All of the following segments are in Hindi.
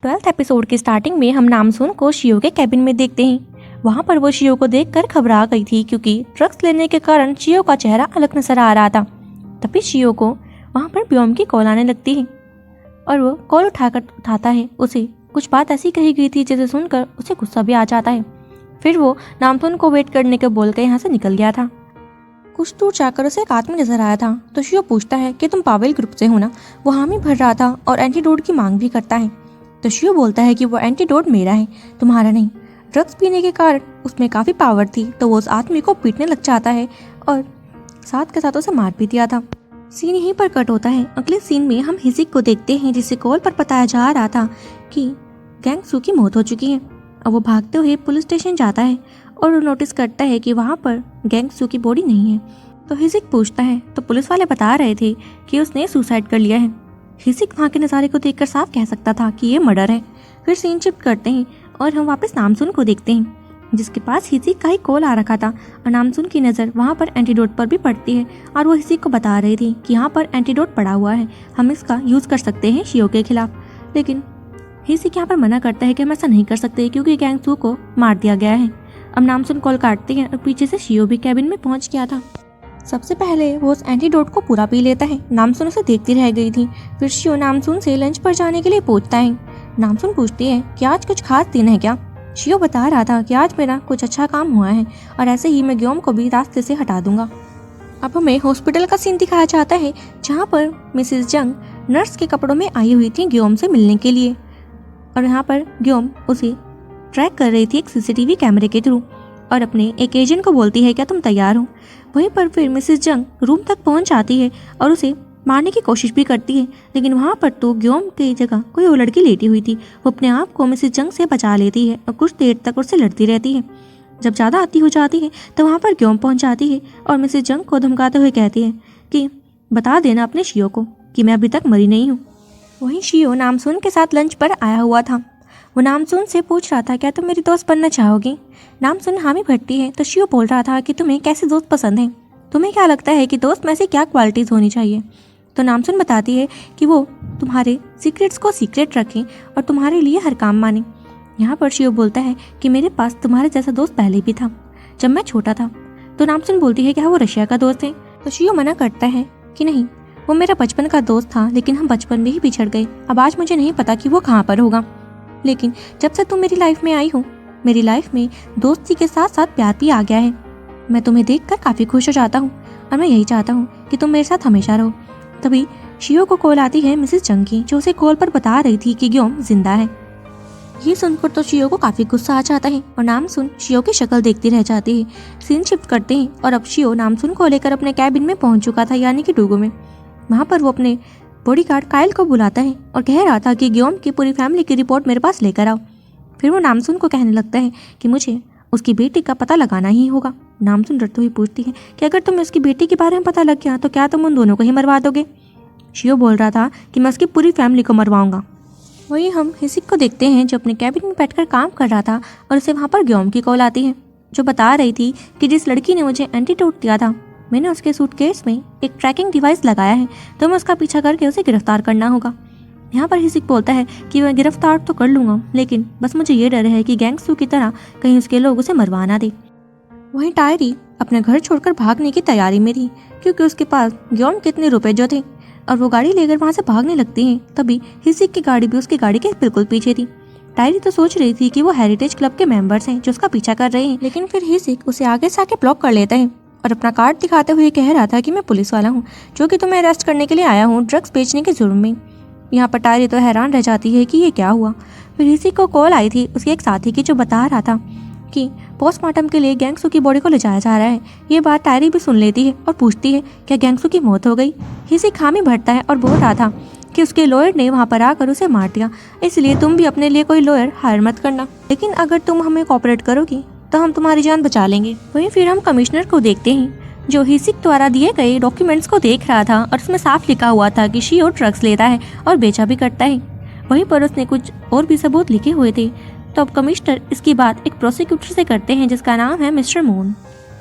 12th एपिसोड के स्टार्टिंग में हम नामसून को शियो के कैबिन में देखते हैं। वहाँ पर वो शियो को देखकर घबरा गई थी क्योंकि ड्रग्स लेने के कारण शियो का चेहरा अलग नजर आ रहा था। तभी शियो को वहाँ पर ब्योम की कॉल आने लगती है और वो कॉल उठाता है। उसे कुछ बात ऐसी कही गई थी जिसे सुनकर उसे गुस्सा भी आ जाता है। फिर वो नामसून को वेट करने के बोल के यहाँ से निकल गया था। कुछ दूर जाकर उसे एक आदमी नजर आया था तो शियो पूछता है कि तुम पावेल ग्रुप से हो ना। वो हामी भर रहा था और एंटीडोट की मांग भी करता है। तो शियो बोलता है कि वो एंटीडोट मेरा है, तुम्हारा नहीं। ड्रग्स पीने के कारण उसमें काफ़ी पावर थी तो वो उस आदमी को पीटने लग जाता है और साथ के साथ उसे मार भी दिया था। सीन यहीं पर कट होता है। अगले सीन में हम हिसिक को देखते हैं जिसे कॉल पर बताया जा रहा था कि गैंग सू की मौत हो चुकी है। अब वो भागते हुए पुलिस स्टेशन जाता है और वो नोटिस करता है कि वहाँ पर गैंग सू की बॉडी नहीं है। तो हिसिक पूछता है तो पुलिस वाले बता रहे थे कि उसने सुसाइड कर लिया है। हिसिक वहाँ के नज़ारे को देखकर साफ कह सकता था कि ये मर्डर है। फिर सीन शिफ्ट करते हैं और हम वापस नामसून को देखते हैं जिसके पास हिसिक का ही कॉल आ रखा था और नामसून की नज़र वहाँ पर एंटीडोट पर भी पड़ती है और वो हिसिक को बता रही थी कि यहाँ पर एंटीडोट पड़ा हुआ है, हम इसका यूज़ कर सकते हैं शियो के खिलाफ। लेकिन हिसिक यहाँ पर मना करता है कि हम ऐसा नहीं कर सकते क्योंकि गैंग सू को मार दिया गया है। अब नामसून कॉल काटते हैं और पीछे से शियो भी कैबिन में पहुँच गया था। सबसे पहले वो उस एंटीडोट को पूरा पी लेता है। नामसून उसे देखती रह गई थी। फिर शियो नामसून से लंच पर जाने के लिए पूछता है। नामसून पूछती है कि आज कुछ खास दिन है क्या। शियो बता रहा था कि आज मेरा कुछ अच्छा काम हुआ है और ऐसे ही मैं ग्योम को भी रास्ते से हटा दूंगा। अब हमें हॉस्पिटल का सीन दिखाया जाता है जहाँ पर मिसेस जंग नर्स के कपड़ों में आई हुई थी ग्योम से मिलने के लिए और यहाँ पर ग्योम उसे ट्रैक कर रही थी एक सीसीटीवी कैमरे के थ्रू और अपने एक एजेंट को बोलती है क्या तुम तैयार हो। वहीं पर फिर मिसेस जंग रूम तक पहुंच जाती है और उसे मारने की कोशिश भी करती है। लेकिन वहां पर तो ग्योम की जगह कोई और लड़की लेटी हुई थी। वो अपने आप को मिसेस जंग से बचा लेती है और कुछ देर तक उससे लड़ती रहती है। जब ज़्यादा आती हो जाती है तो वहाँ पर ग्योम पहुँच जाती है और मिसेस जंग को धमकाते हुए कहती है कि बता देना अपने शियो को कि मैं अभी तक मरी नहीं हूँ। वहीं शियो नामसून के साथ लंच पर आया हुआ था। वो नामसून से पूछ रहा था क्या तुम मेरी दोस्त बनना चाहोगी। नामसून हामी भरती है तो शियो बोल रहा था कि तुम्हें कैसे दोस्त पसंद हैं, तुम्हें क्या लगता है कि दोस्त में से क्या क्वालिटीज़ होनी चाहिए। तो नामसून बताती है कि वो तुम्हारे सीक्रेट्स को सीक्रेट रखें और तुम्हारे लिए हर काम माने। यहाँ पर शियो बोलता है कि मेरे पास तुम्हारे जैसा दोस्त पहले भी था जब मैं छोटा था। तो नामसून बोलती है क्या वो रशिया का दोस्त है। तो शियो मना करता है कि नहीं, वो मेरा बचपन का दोस्त था लेकिन हम बचपन में ही बिछड़ गए। अब आज मुझे नहीं पता कि वो कहाँ पर होगा, लेकिन जब से तुम मेरी लाइफ में आई हो मेरी लाइफ में दोस्ती के साथ साथ प्यार भी आ गया है। मैं तुम्हें देखकर काफ़ी खुश हो जाता हूँ और मैं यही चाहता हूँ कि तुम मेरे साथ हमेशा रहो। तभी शियो को कॉल आती है मिसेस जंग की जो उसे कॉल पर बता रही थी कि ग्योम जिंदा है। ये सुनकर तो शियो को काफ़ी गुस्सा आ जाता है और नामसून शियो की शक्ल देखती रह जाती है। सीन शिफ्ट करते हैं और अब शियो नामसून को लेकर अपने कैबिन में पहुँच चुका था यानी कि डूगो में। वहाँ पर वो अपने बॉडीगार्ड कायल को बुलाता है और कह रहा था कि ग्योम की पूरी फैमिली की रिपोर्ट मेरे पास लेकर आओ। फिर वो नामसून को कहने लगता है कि मुझे उसकी बेटी का पता लगाना ही होगा। नामसून डरते हुए पूछती है कि अगर तुम्हें उसकी बेटी के बारे में पता लग गया तो क्या तुम उन दोनों को ही मरवा दोगे। शियो बोल रहा था कि मैं उसकी पूरी फैमिली को मरवाऊंगा। वहीं हम हिसिक को देखते हैं जो अपने कैबिन में बैठकर काम कर रहा था और उसे वहाँ पर ग्योम की कॉल आती है जो बता रही थी कि जिस लड़की ने मुझे एंटीडोट दिया था मैंने उसके सूटकेस में एक ट्रैकिंग डिवाइस लगाया है तो मैं उसका पीछा करके उसे गिरफ्तार करना होगा। यहाँ पर हिसिक बोलता है कि मैं गिरफ्तार तो कर लूँगा लेकिन बस मुझे ये डर है कि गैंग सू की तरह कहीं उसके लोग उसे मरवा ना दे। वहीं टायरी अपने घर छोड़कर भागने की तैयारी में थी क्योंकि उसके पास ग्योम के इतने रुपए जो थे और वो गाड़ी लेकर वहाँ से भागने लगती है। तभी हिसिक की गाड़ी भी उसकी गाड़ी के बिल्कुल पीछे थी। टायरी तो सोच रही थी कि वो हेरिटेज क्लब के मेंबर्स हैं जो उसका पीछा कर रहे हैं, लेकिन फिर हिसिक उसे आगे से आके ब्लॉक कर लेता है और अपना कार्ड दिखाते हुए कह रहा था कि मैं पुलिस वाला हूँ जो कि तुम्हें अरेस्ट करने के लिए आया हूँ ड्रग्स बेचने के जुर्म में। यहाँ पर टायरी तो हैरान रह जाती है कि ये क्या हुआ। फिर हिसिक को कॉल आई थी उसके एक साथी की जो बता रहा था कि पोस्टमार्टम के लिए गैंग सू की बॉडी को ले जाया जा रहा है। ये बात टायरी भी सुन लेती है और पूछती है क्या गैंग सू की मौत हो गई। हिसिक हामी भरता है और बोल रहा था कि उसके लॉयर ने वहाँ पर आकर उसे मार दिया, इसलिए तुम भी अपने लिए कोई लॉयर हायर मत करना, लेकिन अगर तुम हमें कोऑपरेट करोगी तो हम तुम्हारी जान बचा लेंगे। वहीं फिर हम कमिश्नर को देखते हैं जो हिसिक द्वारा दिए गए डॉक्यूमेंट्स को देख रहा था और उसमें साफ लिखा हुआ था कि शियो ड्रग्स लेता है और बेचा भी करता है। वहीं पर उसने कुछ और भी सबूत लिखे हुए थे। तो अब कमिश्नर इसकी बात एक प्रोसिक्यूटर से करते हैं जिसका नाम है मिस्टर मून।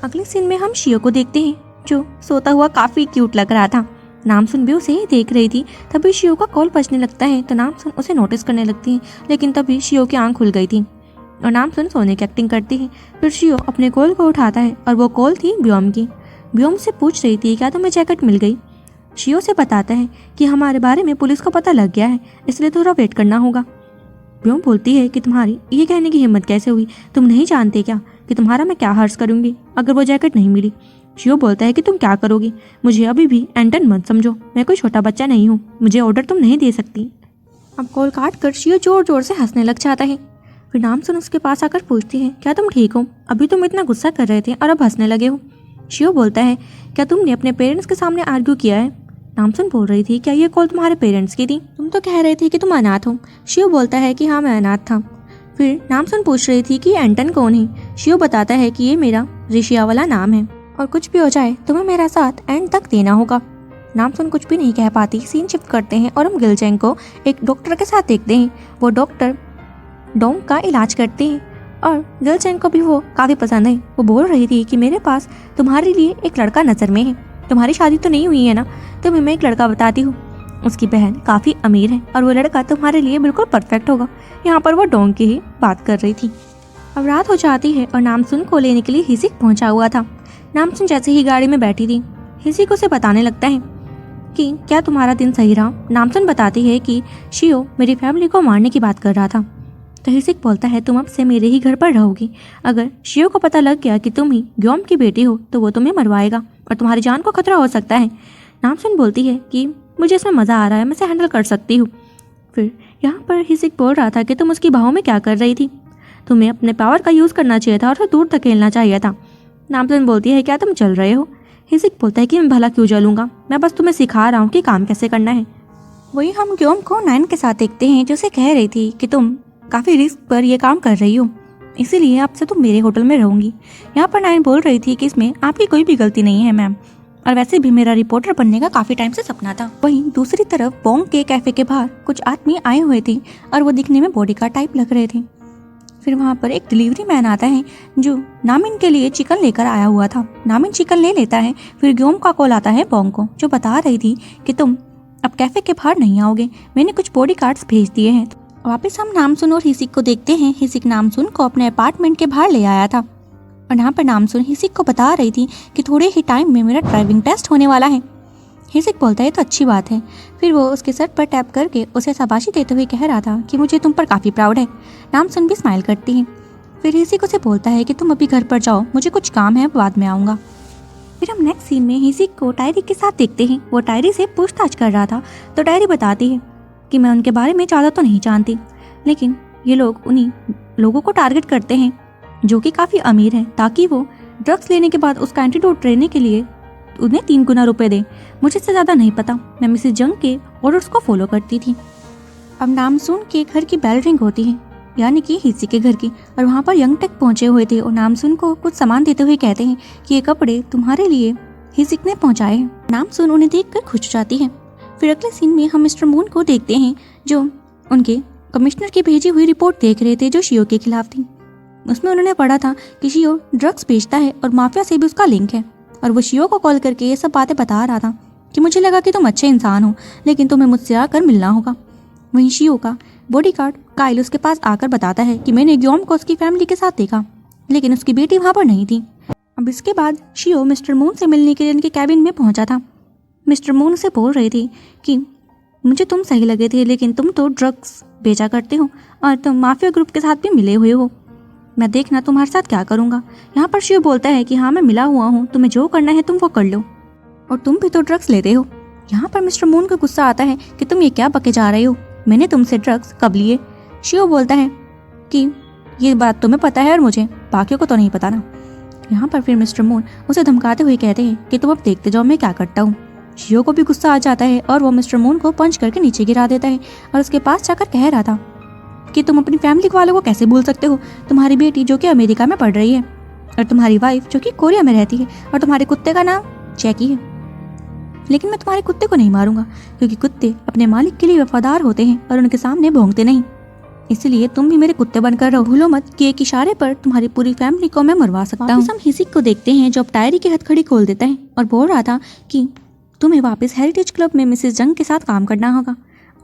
अगले सीन में हम शियो को देखते हैं जो सोता हुआ काफ़ी क्यूट लग रहा था। नामसुन भी उसे ही देख रही थी। तभी शियो का कॉल बजने लगता है तो नामसुन उसे नोटिस करने लगती है, लेकिन तभी शियो की आंख खुल गई थी और नामसुन सोने की एक्टिंग करती है। फिर शियो अपने कॉल को उठाता है और वो कॉल थी ब्योम की। ब्योम से पूछ रही थी क्या तुम्हें जैकेट मिल गई। शियो से बताता है कि हमारे बारे में पुलिस को पता लग गया है, इसलिए थोड़ा वेट करना होगा। ब्योम बोलती है कि तुम्हारी ये कहने की हिम्मत कैसे हुई, तुम नहीं जानते क्या कि तुम्हारा मैं क्या हर्ज करूंगी अगर वो जैकेट नहीं मिली। शियो बोलता है कि तुम क्या करोगी, मुझे अभी भी एंटन मत समझो, मैं कोई छोटा बच्चा नहीं हूँ, मुझे ऑर्डर तुम नहीं दे सकती। अब कॉल काट कर शियो जोर जोर से हंसने लग जाता है। फिर नामसुन उसके पास आकर पूछती है क्या तुम ठीक हो, अभी तुम इतना गुस्सा कर रहे थे और अब हंसने लगे हो। शियो बोलता है क्या तुमने अपने पेरेंट्स के सामने आर्ग्यू किया है। नामसुन बोल रही थी क्या ये कॉल तुम्हारे पेरेंट्स की थी, तुम तो कह रहे थे कि तुम अनाथ हो। शियो बोलता है कि हाँ मैं अनाथ था। फिर नामसुन पूछ रही थी कि एंटन कौन है। शियो बताता है कि ये मेरा ऋषिया वाला नाम है और कुछ भी हो जाए तुम्हें मेरा साथ एंड तक देना होगा। नामसुन कुछ भी नहीं कह पाती। सीन शिफ्ट करते हैं और हम गिलचेंग को एक डॉक्टर के साथ देखते हैं। वो डॉक्टर डोंग का इलाज करते हैं और गिलचेंग को भी वो काफ़ी पसंद है। वो बोल रही थी कि मेरे पास तुम्हारे लिए एक लड़का नज़र में है, तुम्हारी शादी तो नहीं हुई है ना, तुम्हें मैं एक लड़का बताती हूँ, उसकी बहन काफ़ी अमीर है और वो लड़का तुम्हारे लिए बिल्कुल परफेक्ट होगा। यहाँ पर वो डोंग की ही बात कर रही थी। अब रात हो जाती है और नामसुन को लेने के लिए हिसिक पहुंचा हुआ था। नामसुन जैसे ही गाड़ी में बैठी थी हिसिक उसे बताने लगता है कि क्या तुम्हारा दिन सही रहा। नामसुन बताती है कि शियो मेरी फैमिली को मारने की बात कर रहा था। तो हिसिक बोलता है तुम अब से मेरे ही घर पर रहोगी, अगर शियो को पता लग गया कि तुम ही ग्योम की बेटी हो तो वो तुम्हें मरवाएगा और तुम्हारी जान को खतरा हो सकता है। नामसुन बोलती है कि मुझे इसमें मज़ा आ रहा है, मैं इसे हैंडल कर सकती हूँ। फिर यहाँ पर हिसिक बोल रहा था कि तुम उसकी बाहों में क्या कर रही थी, तुम्हें अपने पावर का यूज़ करना चाहिए था और उसे दूर धकेलना चाहिए था। नामसुन बोलती है क्या तुम चल रहे हो। हिसिक बोलता है कि मैं भला क्यों जलूंगा, मैं बस तुम्हें सिखा रहा हूँ कि काम कैसे करना है। वही हम ग्योम को नाइन के साथ देखते हैं जो उसे कह रही थी कि तुम काफ़ी रिस्क पर यह काम कर रही हो, इसीलिए अब से तुम मेरे होटल में रहूंगी। यहाँ पर नाइन बोल रही थी कि इसमें आपकी कोई भी गलती नहीं है मैम, और वैसे भी मेरा रिपोर्टर बनने का काफ़ी टाइम से सपना था। वहीं दूसरी तरफ बोंग के कैफ़े के बाहर कुछ आदमी आए हुए थे और वो दिखने में बॉडीगार्ड टाइप लग रहे थे। फिर वहाँ पर एक डिलीवरी मैन आता है जो नामिन के लिए चिकन लेकर आया हुआ था। नामिन चिकन ले लेता है। फिर ग्योम का कॉल आता है बोंग को जो बता रही थी कि तुम अब कैफ़े के बाहर नहीं आओगे, मैंने कुछ बॉडीगार्ड्स भेज दिए हैं। वापस हम नामसुन और हिसिक को देखते हैं। हिसिक नामसुन को अपने अपार्टमेंट के बाहर ले आया था और यहाँ पर नामसुन हिसिक को बता रही थी कि थोड़े ही टाइम में मेरा ड्राइविंग टेस्ट होने वाला है। हिसिक बोलता है तो अच्छी बात है। फिर वो उसके सर पर टैप करके उसे शाबाशी देते हुए कह रहा था कि मुझे तुम पर काफ़ी प्राउड है। नामसुन भी स्माइल करती है। फिर हिसिक उसे बोलता है कि तुम अभी घर पर जाओ, मुझे कुछ काम है, बाद में आऊँगा। फिर हम नेक्स्ट सीन में हिसिक को टायरी के साथ देखते हैं। वो टायरी से पूछताछ कर रहा था तो टायरी बताती है कि मैं उनके बारे में ज़्यादा तो नहीं जानती, लेकिन ये लोग उन्हीं लोगों को टारगेट करते हैं जो कि काफ़ी अमीर हैं, ताकि वो ड्रग्स लेने के बाद उसका एंटीडोट लेने के लिए उन्हें 3 गुना रुपए दें। मुझे इससे ज़्यादा नहीं पता, मैं मिसेस जंग के ऑर्डर्स को फॉलो करती थी। अब नामसुन के घर की बेल रिंग होती है, यानी कि हिसी के घर की, और वहाँ पर यंग टेक पहुँचे हुए थे और नामसुन को कुछ सामान देते हुए कहते हैं कि ये कपड़े तुम्हारे लिए हिसिक ने पहुँचाए हैं। नामसुन उन्हें देख कर खुश जाती है। फिर अगले सीन में हम मिस्टर मून को देखते हैं जो उनके कमिश्नर की भेजी हुई रिपोर्ट देख रहे थे जो शियो के खिलाफ थी। उसमें उन्होंने पढ़ा था कि शियो ड्रग्स बेचता है और माफिया से भी उसका लिंक है, और वो शियो को कॉल करके ये सब बातें बता रहा था कि मुझे लगा कि तुम अच्छे इंसान हो, लेकिन तुम्हें मुझसे आकर मिलना होगा। वहीं शियो का बॉडीगार्ड काइल उसके पास आकर बताता है कि मैंने ग्योम को उसकी फैमिली के साथ देखा, लेकिन उसकी बेटी वहाँ पर नहीं थी। अब इसके बाद शियो मिस्टर मून से मिलने के लिए उनके कैबिन में पहुँचा था। मिस्टर मून से बोल रही थी कि मुझे तुम सही लगे थे, लेकिन तुम तो ड्रग्स बेचा करते हो और तुम माफिया ग्रुप के साथ भी मिले हुए हो, मैं देखना तुम्हारे साथ क्या करूँगा। यहाँ पर शिव बोलता है कि हाँ मैं मिला हुआ हूँ, तुम्हें जो करना है तुम वो कर लो, और तुम भी तो ड्रग्स लेते हो। यहाँ पर मिस्टर मून को गुस्सा आता है कि तुम ये क्या बके जा रहे हो, मैंने तुमसे ड्रग्स कब लिए। शिव बोलता है कि ये बात तुम्हें पता है और मुझे, बाकियों को तो नहीं पता ना। यहाँ पर फिर मिस्टर मून उसे धमकाते हुए कहते हैं कि तुम अब देखते जाओ मैं क्या करता हूँ। शियो को भी गुस्सा आ जाता है और वो मिस्टर मून को पंच करके नीचे गिरा देता है और उसके पास जाकर कह रहा था कि तुम अपनी फैमिली वालों को कैसे भूल सकते हो, तुम्हारी बेटी जो कि अमेरिका में पढ़ रही है और तुम्हारी वाइफ जो कि कोरिया में रहती है और तुम्हारे कुत्ते का नाम जैकी है। लेकिन मैं तुम्हारे कुत्ते को नहीं मारूंगा क्योंकि कुत्ते अपने मालिक के लिए वफादार होते हैं और उनके सामने भौंकते नहीं, इसलिए तुम भी मेरे कुत्ते बनकर रहो। भूलो मत कि एक इशारे पर तुम्हारी पूरी फैमिली को मैं मरवा सकता हूँ। हम हिसिक को देखते हैं जो अब टायरी की हथकड़ी खोल देता है और बोल रहा था कि तुम्हें वापस हेरिटेज क्लब में मिसेस जंग के साथ काम करना होगा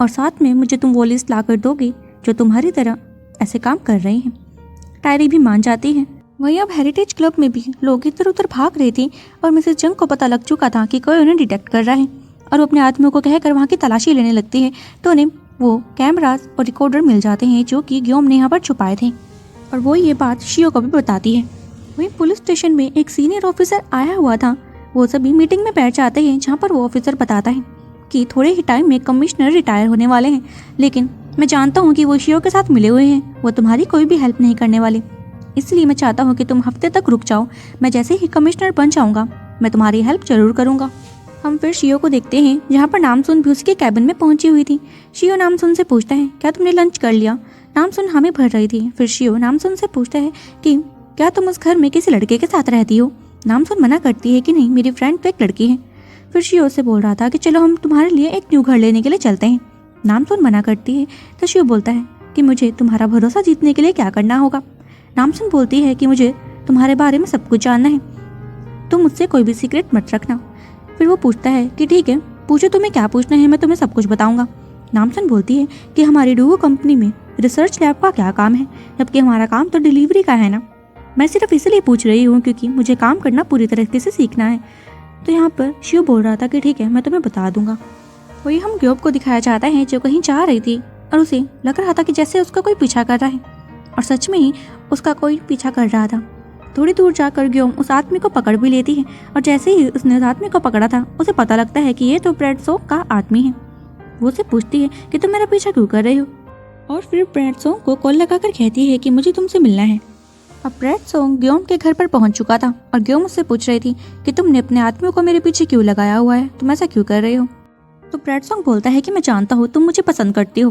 और साथ में मुझे तुम वो लिस्ट ला कर दोगे जो तुम्हारी तरह ऐसे काम कर रहे हैं। टायरी भी मान जाती है। वहीं अब हेरिटेज क्लब में भी लोग इधर उधर भाग रहे थे और मिसेस जंग को पता लग चुका था कि कोई उन्हें डिटेक्ट कर रहा है और वो अपने आदमियों को कहकर वहाँ की तलाशी लेने लगती है तो उन्हें वो कैमरास और रिकॉर्डर मिल जाते हैं जो कि ग्योम ने यहाँ पर छुपाए थे और वो ये बात शियो को भी बताती है। वहीं पुलिस स्टेशन में एक सीनियर ऑफिसर आया हुआ था। वो सभी मीटिंग में बैठ जाते हैं जहाँ पर वो ऑफिसर बताता है कि थोड़े ही टाइम में कमिश्नर रिटायर होने वाले हैं, लेकिन मैं जानता हूँ कि वो शियो के साथ मिले हुए हैं, वो तुम्हारी कोई भी हेल्प नहीं करने वाले, इसलिए मैं चाहता हूँ कि तुम हफ्ते तक रुक जाओ। मैं जैसे ही कमिश्नर बन जाऊँगा मैं तुम्हारी हेल्प जरूर करूँगा। हम फिर शियो को देखते हैं जहाँ पर नामसुन भी उसके कैबिन में पहुंची हुई थी। शियो नामसुन से पूछता है क्या तुमने लंच कर लिया? नामसुन हमें भर रही थी। फिर शियो नामसुन से पूछता है कि क्या तुम उस घर में किसी लड़के के साथ रहती हो? नामसुन मना करती है कि नहीं, मेरी फ्रेंड तो एक लड़की है। फिर शियो से बोल रहा था कि चलो हम तुम्हारे लिए एक न्यू घर लेने के लिए चलते हैं। नामसुन मना करती है तो शियो बोलता है कि मुझे तुम्हारा भरोसा जीतने के लिए क्या करना होगा। नामसुन बोलती है कि मुझे तुम्हारे बारे में सब कुछ जानना है, तुम मुझसे कोई भी सीक्रेट मत रखना। फिर वो पूछता है कि ठीक है, पूछो तुम्हें क्या पूछना है, मैं तुम्हें सब कुछ बताऊंगा। नामसुन बोलती है कि हमारी डूगो कंपनी में रिसर्च लैब का क्या काम है, जबकि हमारा काम तो डिलीवरी का है ना। मैं सिर्फ इसलिए पूछ रही हूँ क्योंकि मुझे काम करना पूरी तरीके से सीखना है। तो यहाँ पर शिव बोल रहा था कि ठीक है, मैं तुम्हें बता दूंगा। वही हम ग्योब को दिखाया जाता है जो कहीं जा रही थी और उसे लग रहा था कि जैसे उसका कोई पीछा कर रहा है और सच में ही उसका कोई पीछा कर रहा था। थोड़ी दूर जाकर ग्योम उस आदमी को पकड़ भी लेती है और जैसे ही उसने उस आदमी को पकड़ा था उसे पता लगता है कि ये तो ब्रैड सोंग का आदमी है। वो उसे पूछती है कि तुम मेरा पीछा क्यों कर रहे हो और फिर ब्रैड सोंग को कॉल लगाकर कहती है कि मुझे तुमसे मिलना है। अब ब्रैड सोंग ग्योम के घर पर पहुंच चुका था और ग्योम उससे पूछ रही थी कि तुमने अपने आदमियों को मेरे पीछे क्यों लगाया हुआ है, तुम ऐसा क्यों कर रहे हो। तो ब्रैड सोंग बोलता है कि मैं जानता हूँ तुम मुझे पसंद करती हो,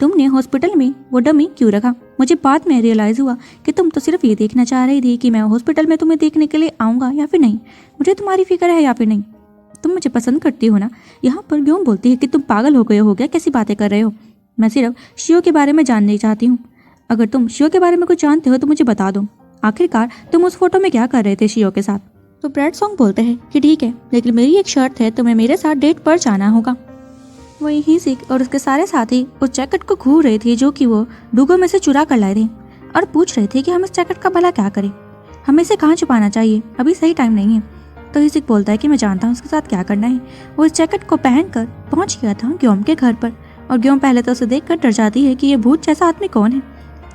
तुमने हॉस्पिटल में वो डमी क्यों रखा। मुझे बाद में रियलाइज हुआ कि तुम तो सिर्फ ये देखना चाह रही थी कि मैं हॉस्पिटल में तुम्हें देखने के लिए आऊँगा या फिर नहीं, मुझे तुम्हारी फिक्र है या फिर नहीं, तुम मुझे पसंद करती हो ना। यहाँ पर ग्योम बोलती है कि तुम पागल हो गए हो क्या, कैसी बातें कर रहे हो, मैं सिर्फ शियो के बारे में जानना चाहती हूँ। अगर तुम शियो के बारे में कुछ जानते हो तो मुझे बता दो, आखिरकार तुम उस फोटो में क्या कर रहे थे शियो के साथ। तो ब्रैड सोंग बोलते हैं कि ठीक है, लेकिन मेरी एक शर्त है, तुम्हें मेरे साथ डेट पर जाना होगा। वही हिसिक और उसके सारे साथी उस जैकेट को घूर रहे थे जो कि वो डूगो में से चुरा कर लाए थे और पूछ रहे थे कि हम इस जैकेट का भला क्या करें, हमें इसे कहाँ छुपाना चाहिए, अभी सही टाइम नहीं है। तो हिसिक बोलता है कि मैं जानता हूँ उसके साथ क्या करना है। वो इस जैकेट को पहनकर पहुंच गया था ग्योम के घर पर और ग्योम पहले तो उसे देखकर डर जाती है कि ये भूत जैसा आदमी कौन है,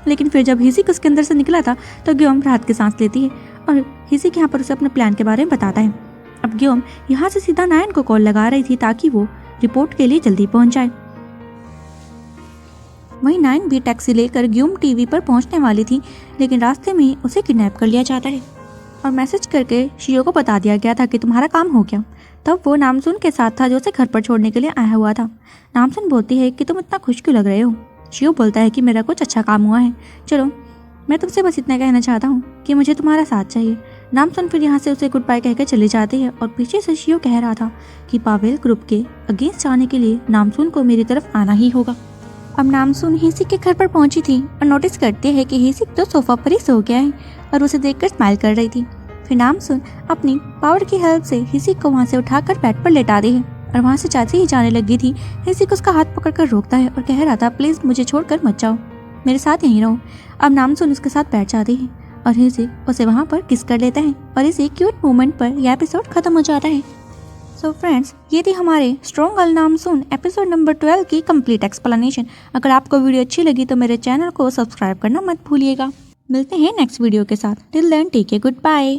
लेकिन फिर जब हिसिक उसके अंदर से निकला था तो ग्योम राहत की सांस लेती है और हिसिक यहाँ पर उसे अपने प्लान के बारे में बताता है। अब ग्योम यहाँ से सीधा नायन को कॉल लगा रही थी ताकि वो रिपोर्ट के लिए जल्दी पहुंच जाए। वहीं नायन भी टैक्सी लेकर ग्योम टीवी पर पहुंचने वाली थी, लेकिन रास्ते में ही उसे किडनैप कर लिया जाता है और मैसेज करके शियो को बता दिया गया था कि तुम्हारा काम हो गया। तब वो नामसुन के साथ था जो उसे घर पर छोड़ने के लिए आया हुआ था। नामसुन बोलती है कि तुम इतना खुश क्यों लग रहे हो। शियो बोलता है कि मेरा कुछ अच्छा काम हुआ है, चलो मैं तुमसे बस इतना कहना चाहता हूँ कि मुझे तुम्हारा साथ चाहिए। नामसुन फिर यहाँ से उसे गुड बाय कहकर चली जाती है और पीछे से शियो कह रहा था कि पावेल ग्रुप के अगेंस्ट जाने के लिए नामसुन को मेरी तरफ आना ही होगा। अब नामसुन हिसिक के घर पर पहुंची थी और नोटिस करते हैं कि हिसिक तो सोफा पर ही सो गया है और उसे देखकर स्माइल कर रही थी। फिर नामसुन अपनी पावर की हेल्प से हिसिक को वहाँ से उठाकर बेड पर लेटाती है और वहाँ से जैसे ही जाने लगी थी हिसिक उसका हाथ पकड़कर रोकता है और कह रहा था प्लीज मुझे छोड़कर मत जाओ, मेरे साथ यहीं रहो। अब नामसुन उसके साथ बैठ जाती है और हिसिक उसे वहाँ पर किस कर लेता है और इसी क्यूट मोमेंट पर यह एपिसोड खत्म हो जाता है। सो फ्रेंड्स, ये थी हमारे स्ट्रॉन्ग गर्ल नामसुन एपिसोड नंबर 12 की कंप्लीट एक्सप्लेनेशन। अगर आपको वीडियो अच्छी लगी तो मेरे चैनल को सब्सक्राइब करना मत भूलिएगा। मिलते हैं नेक्स्ट वीडियो के साथ। Till then take care, good bye.